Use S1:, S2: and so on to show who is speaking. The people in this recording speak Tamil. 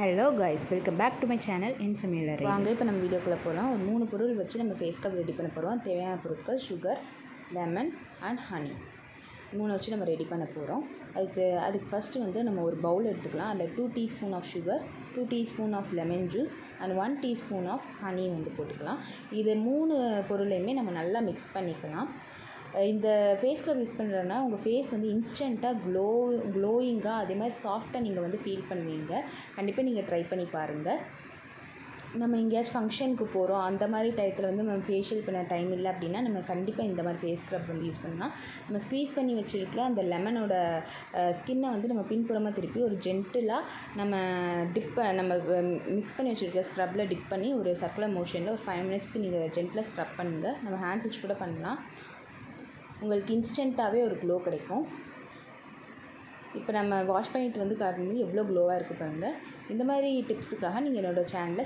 S1: Hello guys, welcome back to my channel என் சமையலறை. வாங்க இப்போ நம்ம வீடியோக்குள்ளே போகலாம். ஒரு 3 பொருள் வச்சு நம்ம ஃபேஸ் ஸ்க்ரப் ரெடி பண்ண போகிறோம். தேவையான பொருட்கள் சுகர், லெமன் அண்ட் ஹனி. 3 வச்சு நம்ம ரெடி பண்ண போகிறோம். அதுக்கு ஃபஸ்ட்டு வந்து நம்ம ஒரு பவுல் எடுத்துக்கலாம். அதில் 2 teaspoon of sugar, 2 teaspoon of lemon juice and 1 teaspoon of honey வந்து போட்டுக்கலாம். இது 3 பொருளையுமே நம்ம நல்லா மிக்ஸ் பண்ணிக்கலாம். இந்த ஃபேஸ் ஸ்க்ரப் யூஸ் பண்ணுறதுனா உங்கள் ஃபேஸ் வந்து இன்ஸ்டண்ட்டாக க்ளோயிங்காக அதே மாதிரி சாஃப்டாக நீங்கள் வந்து ஃபீல் பண்ணுவீங்க. கண்டிப்பாக நீங்கள் ட்ரை பண்ணி பாருங்கள். நம்ம எங்கேயாச்சும் ஃபங்க்ஷனுக்கு போகிறோம், அந்த மாதிரி டயத்தில் வந்து நம்ம ஃபேஷியல் பண்ண டைம் இல்லை அப்படின்னா நம்ம கண்டிப்பாக இந்த மாதிரி ஃபேஸ் ஸ்க்ரப் வந்து யூஸ் பண்ணலாம். நம்ம ஸ்க்வீஸ் பண்ணி வச்சுருக்கிற அந்த லெமனோட ஸ்கின்னை வந்து நம்ம பின்புறமாக திருப்பி ஒரு ஜென்டிலாக நம்ம மிக்ஸ் பண்ணி வச்சுருக்க ஸ்க்ரப்பில் டிப் பண்ணி ஒரு சர்க்குலர் மோஷனில் ஒரு 5 மினிட்ஸ்க்கு நீங்கள் ஜென்டிலாக ஸ்க்ரப் பண்ணுங்கள். நம்ம ஹேண்ட்ஸ் வச்சு கூட பண்ணலாம். உங்களுக்கு இன்ஸ்டண்ட்டாகவே ஒரு க்ளோ கிடைக்கும். இப்போ நம்ம வாஷ் பண்ணிவிட்டு வந்து காட்டும்போது எவ்வளோ க்ளோவாக இருக்குது பாருங்கள். இந்த மாதிரி டிப்ஸுக்காக நீங்கள் என்னோடய சேனலை